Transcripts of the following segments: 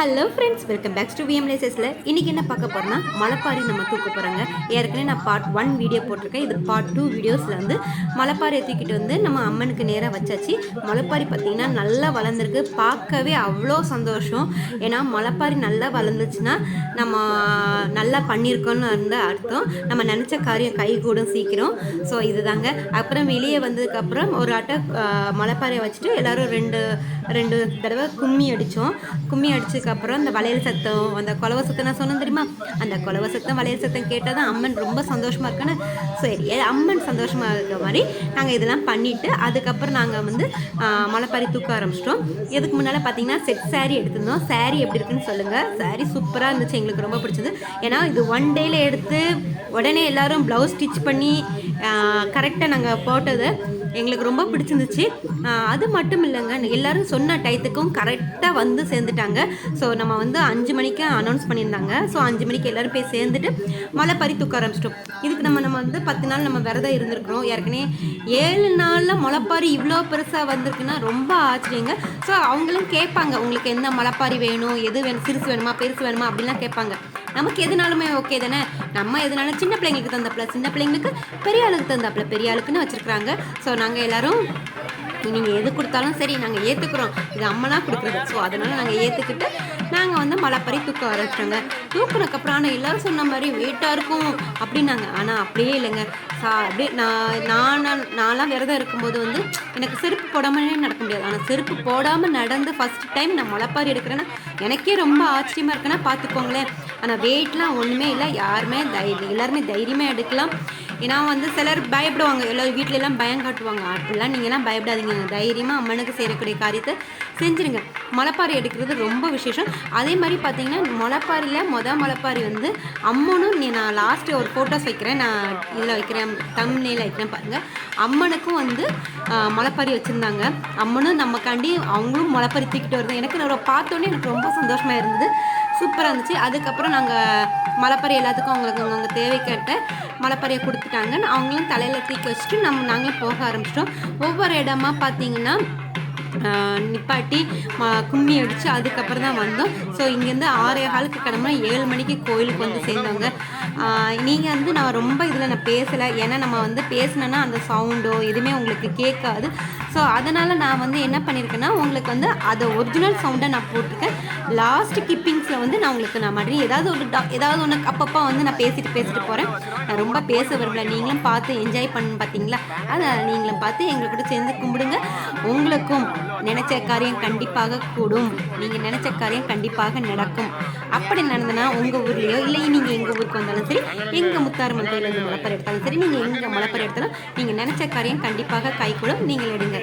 Hello friends, welcome back to விஎம்லேசஸில். இன்றைக்கி என்ன பார்க்க போகிறோன்னா மலைப்பாரி நம்ம தூக்க போகிறாங்க. ஏற்கனவே நான் பார்ட் 1 வீடியோ போட்டிருக்கேன். இது பார்ட் 2 வீடியோஸில் வந்து மலைப்பாரியை தூக்கிட்டு வந்து நம்ம அம்மனுக்கு நேராக வச்சாச்சு. மலைப்பாரி பார்த்திங்கன்னா நல்லா வளர்ந்துருக்கு. பார்க்கவே அவ்வளோ சந்தோஷம். ஏன்னா மலைப்பாரி நல்லா வளர்ந்துச்சுன்னா நம்ம நல்லா பண்ணியிருக்கோன்னு இருந்த அர்த்தம். நம்ம நினச்ச காரியம் கைகூடும் சீக்கிரம். ஸோ இதுதாங்க. அப்புறம் வெளியே வந்ததுக்கப்புறம் ஒரு ஆட்டை மலைப்பாரியை வச்சுட்டு எல்லோரும் ரெண்டு தடவை கும்மி அடித்தோம். கும்மி அடிச்சதுக்கப்புறம் அந்த வளையல் சத்தம், அந்த குலவை சத்தம் நான் சொன்னேன் தெரியுமா, அந்த குலவை சத்தம் வளையல் சத்தம் கேட்டால் தான் அம்மன் ரொம்ப சந்தோஷமாக இருக்குன்னு. சரி, அம்மன் சந்தோஷமாக இருக்கிற மாதிரி நாங்கள் இதெல்லாம் பண்ணிவிட்டு அதுக்கப்புறம் நாங்கள் வந்து மலைப்பாரி தூக்க ஆரம்பிச்சிட்டோம். இதுக்கு முன்னால் பார்த்தீங்கன்னா செட் சாரீ எடுத்திருந்தோம். சாரீ எப்படி இருக்குன்னு சொல்லுங்கள். சாரீ சூப்பராக இருந்துச்சு, எங்களுக்கு ரொம்ப பிடிச்சது. ஏன்னா இது 1 டேயில் எடுத்து உடனே எல்லோரும் ப்ளவுஸ் ஸ்டிச் பண்ணி கரெக்டாக நாங்கள் போட்டது எங்களுக்கு ரொம்ப பிடிச்சிருந்துச்சு. அது மட்டும் இல்லைங்க, எல்லோரும் சொன்ன டயத்துக்கும் கரெக்டாக வந்து சேர்ந்துட்டாங்க. ஸோ நம்ம வந்து 5 மணிக்கு அனௌன்ஸ் பண்ணியிருந்தாங்க. ஸோ 5 மணிக்கு எல்லோரும் போய் சேர்ந்துட்டு மலைப்பாரி தூக்க ஆரம்பிச்சிட்டோம். இதுக்கு நம்ம வந்து 10 நாள் நம்ம விரதம் இருந்திருக்கிறோம். ஏற்கனவே 7 நாளில் மலைப்பாரி இவ்வளோ பெருசாக வந்திருக்குன்னா ரொம்ப ஆச்சரியங்க. ஸோ அவங்களும் கேட்பாங்க, உங்களுக்கு எந்த மலைப்பாரி வேணும், எது வேணும், சிறுசு வேணுமா பெருசு வேணுமா அப்படின்லாம் கேட்பாங்க. நமக்கு எதுனாலுமே ஓகே தானே. நம்ம எதுனாலும் சின்ன பிள்ளைங்களுக்கு தந்தாப்புல, சின்ன பிள்ளைங்களுக்கு பெரிய ஆளுக்கு தந்தாப்புல, பெரிய ஆளுக்குன்னு வச்சுருக்குறாங்க. ஸோ நாங்கள் எல்லோரும் நீங்கள் எது கொடுத்தாலும் சரி நாங்கள் ஏற்றுக்குறோம், இது அம்மனாக கொடுக்குறது. ஸோ அதனால் நாங்கள் ஏற்றுக்கிட்டு நாங்கள் வந்து மலைப்பாரி தூக்க ஆரம்பிச்சிட்டோங்க. தூக்குனதுக்கப்புறம் ஆனால் எல்லோரும் சொன்ன மாதிரி வெயிட்டாக இருக்கும் அப்படின்னாங்க. ஆனால் அப்படியே இல்லைங்க. அப்படியே நான்லாம் விரதம் இருக்கும்போது வந்து எனக்கு செருப்பு போடாமலே நடக்க முடியாது. ஆனால் செருப்பு போடாமல் நடந்து ஃபஸ்ட் டைம் நான் மலைப்பாரி எடுக்கிறேன்னா எனக்கே ரொம்ப ஆச்சரியமாக இருக்குன்னா பார்த்துக்கோங்களேன். ஆனால் வெயிட்லாம் ஒன்றுமே இல்லை. எல்லாருமே தைரியமாக எடுக்கலாம். ஏன்னா வந்து சிலர் பயப்படுவாங்க, எல்லோரும் வீட்டிலலாம் பயம் காட்டுவாங்க. அப்படிலாம் நீங்கள்லாம் பயப்படாதீங்க, தைரியமாக அம்மனுக்கு செய்யக்கூடிய காரியத்தை செஞ்சுருங்க. மலைப்பாரி எடுக்கிறது ரொம்ப விசேஷம். அதே மாதிரி பார்த்தீங்கன்னா மலைப்பாரியில் மலைப்பாரி வந்து அம்மனும் நான் லாஸ்ட்டு ஒரு ஃபோட்டோஸ் வைக்கிறேன், நான் இதில் வைக்கிறேன், தம்ப்நெயில்ல வைக்கிறேன் பாருங்கள். அம்மனுக்கும் வந்து மலைப்பாரி வச்சுருந்தாங்க. அம்மனும் நமக்காண்டி அவங்களும் மலைப்பாரி தூக்கிட்டு வருது. எனக்கு பார்த்தோன்னே எனக்கு ரொம்ப சந்தோஷமாக இருந்தது, சூப்பராக இருந்துச்சு. அதுக்கப்புறம் நாங்கள் மலைப்பாரி எல்லாத்துக்கும் அவங்க தேவைக்கேட்ட மலைப்பாரியை கொடுத்துட்டாங்க. அவங்களும் தலையில் தூக்கி வச்சுட்டு நாங்களும் போக ஆரம்பிச்சிட்டோம். ஒவ்வொரு இடமா பார்த்தீங்கன்னா நிப்பாட்டி கும்மி அடித்து அதுக்கப்புறம் தான் வந்தோம். ஸோ இங்கேருந்து 6:15 கிளம்புனா 7 மணிக்கு கோயிலுக்கு வந்து சேர்ந்தவங்க. நீங்கள் வந்து நான் ரொம்ப இதில் நான் பேசலை, ஏன்னா நம்ம வந்து பேசினேன்னா அந்த சவுண்டோ எதுவுமே உங்களுக்கு கேட்காது. ஸோ அதனால் நான் வந்து என்ன பண்ணியிருக்கேன்னா உங்களுக்கு வந்து அதை ஒரிஜினல் சவுண்டை நான் போட்டிருக்கேன். லாஸ்ட் கிப்பிங்ஸில் வந்து நான் உங்களுக்கு நான் மாதிரி ஏதாவது ஒன்று அப்பப்போ வந்து நான் பேசிட்டு போகிறேன். நான் ரொம்ப பேச விரும்பல, நீங்களும் பார்த்து என்ஜாய் பண்ணு பார்த்தீங்களா. அதனால் நீங்களும் பார்த்து எங்களுக்கு கூட சேர்ந்து கும்பிடுங்க. உங்களுக்கும் நினச்ச காரியம் கண்டிப்பாக கூடும், நீங்கள் நினச்ச காரியம் கண்டிப்பாக நடக்கும். அப்படி நடந்தனா உங்கள் ஊர்லேயோ இல்லை நீங்கள் எங்கள் ஊருக்கு வந்தாலும் சரி, எங்கள் முத்தாரம்மன் கோயிலேருந்து மலைப்பாரி எடுத்தாலும் சரி, நீங்கள் எங்கே மலைப்பாரி எடுத்தாலும் நீங்கள் நினச்ச காரியம் கண்டிப்பாக கைகூடும். நீங்கள் எடுங்க.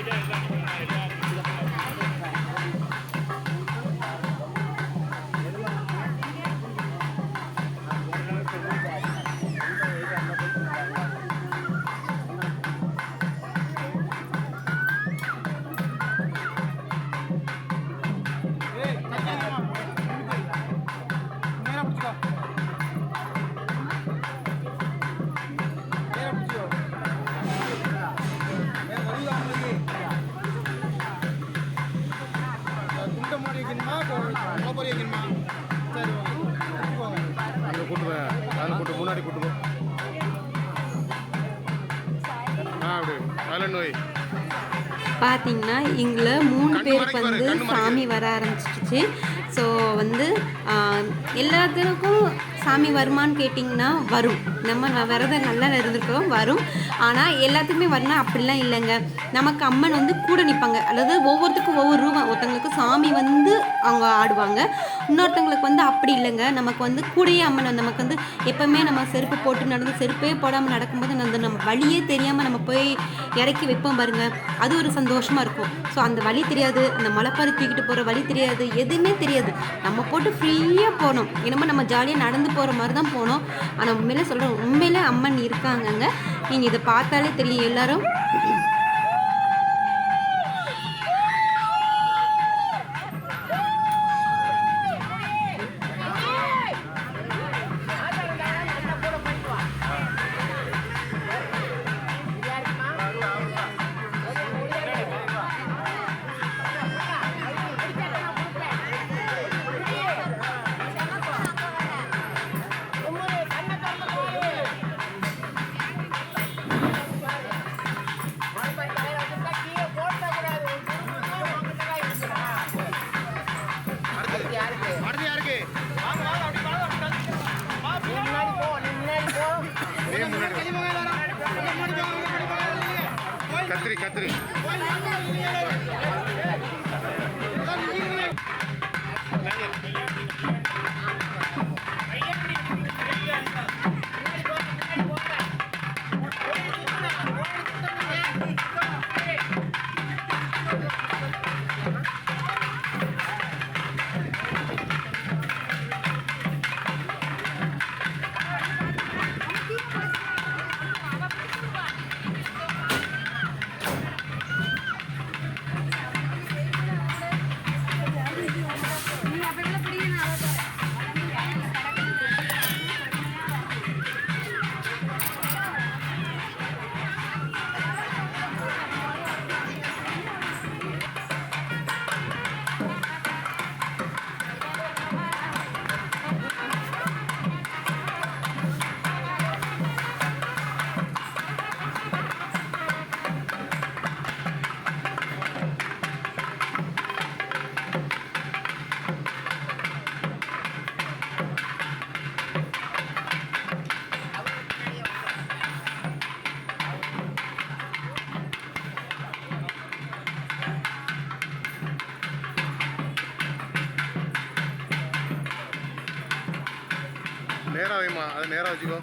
முன்னாடி கூட்டு பார்த்தீங்கன்னா இங்கே 3 பேருக்கு வந்து சாமி வர ஆரம்பிச்சிடுச்சு. ஸோ வந்து எல்லாத்துக்கும் சாமி வருமானு கேட்டிங்கன்னா வரும். நம்ம விரதம் நல்லா இருந்திருக்கிறோம், வரும். ஆனால் எல்லாத்துக்குமே வரணும் அப்படிலாம் இல்லைங்க. நமக்கு அம்மன் வந்து கூட நிற்பாங்க. அதாவது ஒவ்வொருத்துக்கும் ஒவ்வொரு ரூபம். ஒருத்தவங்களுக்கு சாமி வந்து அவங்க ஆடுவாங்க, இன்னொருத்தவங்களுக்கு வந்து அப்படி இல்லைங்க. நமக்கு வந்து கூடயே அம்மன் நமக்கு வந்து எப்போவுமே நம்ம செருப்பு போட்டு நடந்து செருப்பே போடாமல் நடக்கும்போது நம்ம வழியே தெரியாமல் நம்ம போய் இறக்கி வைப்போம் பாருங்க, அது ஒரு சந்தோஷமாக இருக்கும். ஸோ அந்த வழி தெரியாது, அந்த மலைப்பாரி தூக்கிட்டு போகிற வழி தெரியாது, எதுவுமே தெரியாது. நம்ம போட்டு ஃப்ரீயாக போனோம். என்னமோ நம்ம ஜாலியாக நடந்து போகிற மாதிரி தான் போனோம். ஆனால் உண்மையிலே சொல்கிறேன், உண்மையிலே அம்மன் இருக்காங்கங்க. நீங்கள் இதை பார்த்தாலே தெரியும். எல்லாரும் அடுத்து யாருக்கு ஏன் முன்னாடி கத்திரி கத்திரி நேராக வைமா அதை நேராக வச்சுக்கோ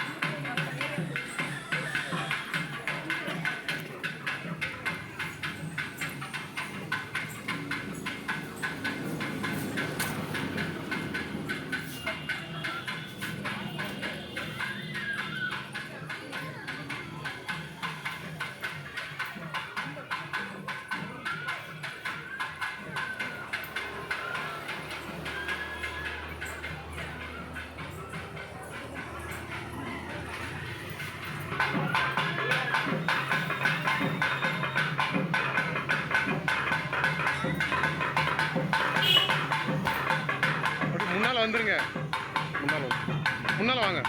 முன்னால் வந்துருங்க முன்னால் வாங்க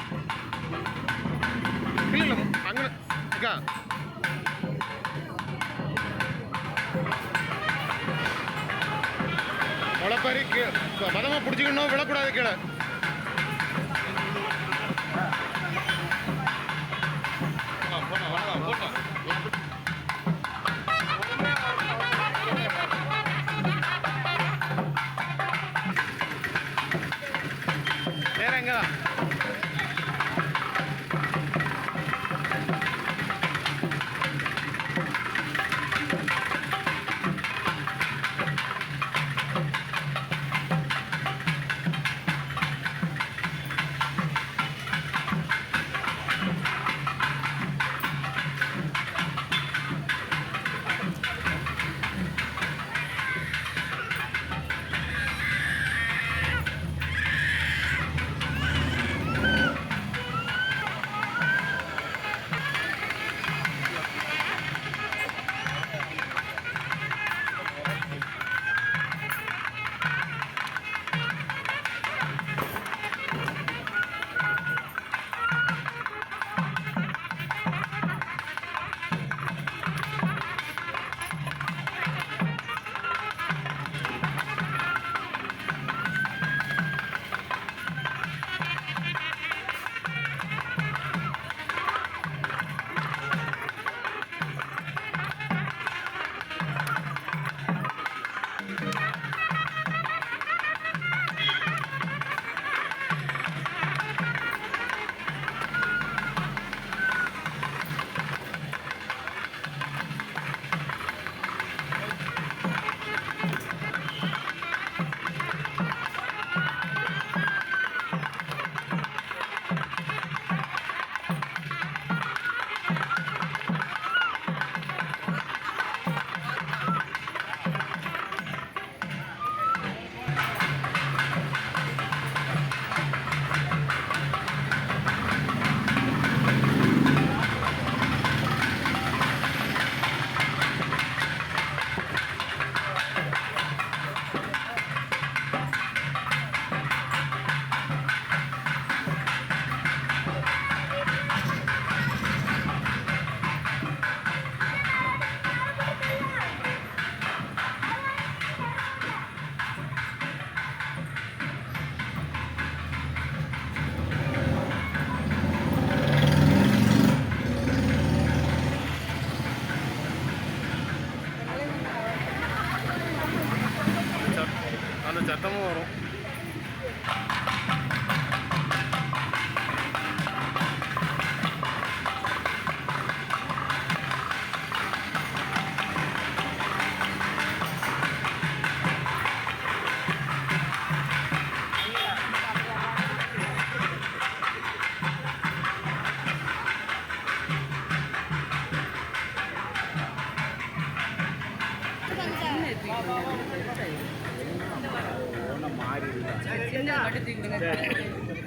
இல்லை இல்லை அங்கே அக்கா முளைப்பாரி மதமாக பிடிச்சிக்கணும் விடக்கூடாது கீழே போட்டோம் நேரம் எங்கே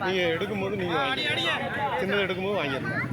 நீங்கள் எடுக்கும்போது நீங்கள் சின்னது எடுக்கும்போது வாங்கிடணும்.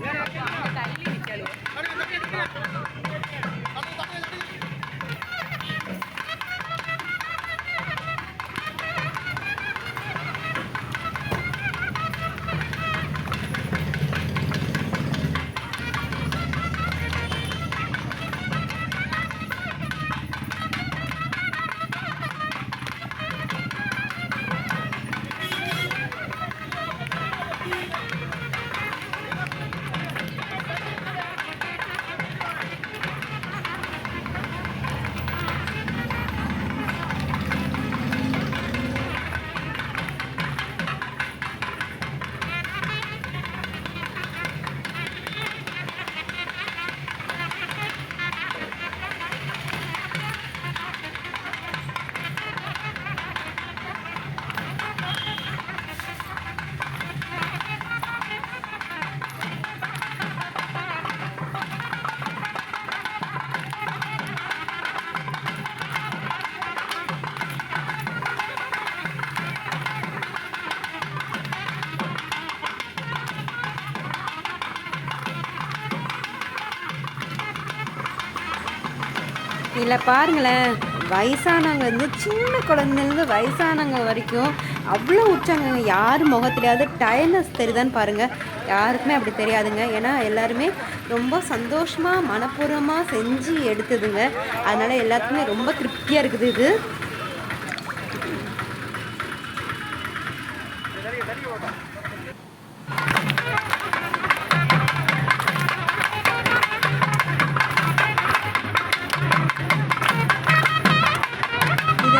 இதில் பாருங்களேன், வயசானவங்க வந்து சின்ன குழந்தைலேருந்து வயசானவங்க வரைக்கும் அவ்வளோ உற்சாங்க. யார் முகத்துலையாவது டயர்னஸ் தெரியுதான்னு பாருங்கள். யாருக்குமே அப்படி தெரியாதுங்க. ஏன்னா எல்லாருமே ரொம்ப சந்தோஷமாக மனப்பூர்வமாக செஞ்சு எடுத்ததுங்க. அதனால் எல்லாத்துக்குமே ரொம்ப திருப்தியாக இருக்குது இது.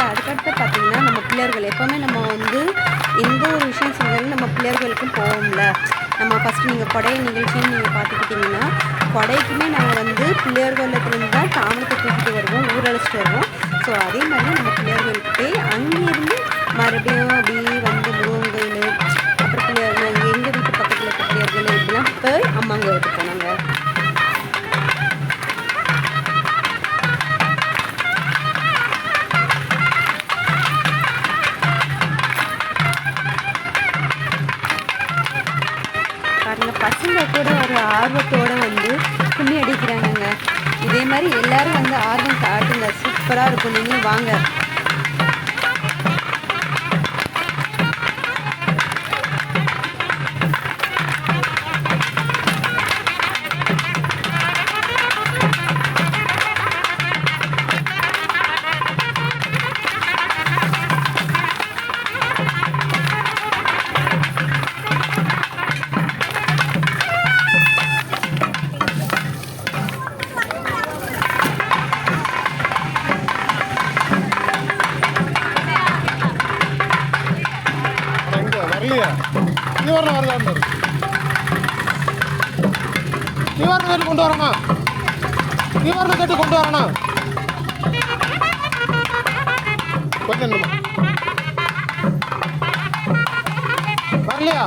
அதுக்கடுத்து பார்த்திங்கன்னா நம்ம பிள்ளைகள் எப்போவுமே நம்ம வந்து எந்த ஒரு விஷயம் செஞ்சாலும் நம்ம பிள்ளைகளுக்கும் போவோம்ல. நம்ம ஃபஸ்ட்டு நீங்கள் கொடை நிகழ்ச்சின்னு நீங்கள் பார்த்துக்கிட்டிங்கன்னா கொடைக்குமே நாங்கள் வந்து பிள்ளைகளுக்குலேருந்து தான் தாமரத்தை தூக்கிட்டு வருவோம், ஊரழைச்சிட்டு வருவோம். ஸோ அதே மாதிரி நம்ம பிள்ளைகளுக்கு போய் அங்கேருந்து மறுபடியும் அப்படியே வந்து முருகன் கோயில், அப்புறம் பிள்ளைகள் எங்கள் வீட்டு பக்கத்தில் இருக்க பிள்ளைகள் இப்படிலாம் போய் அம்மாங்க எடுத்து போனாங்க. பசங்க கூட ஒரு ஆர்வத்தோடு வந்து கும்மி அடிக்கிறாங்கங்க. இதே மாதிரி எல்லாரும் வந்து ஆர்வம் காட்டுங்க, சூப்பராக இருக்கும். நீங்களும் வாங்க. நிவாரணம் கொண்டு வரணும். நிவாரணம் கேட்டு கொண்டு வரணும். கொஞ்சம் வரலையா?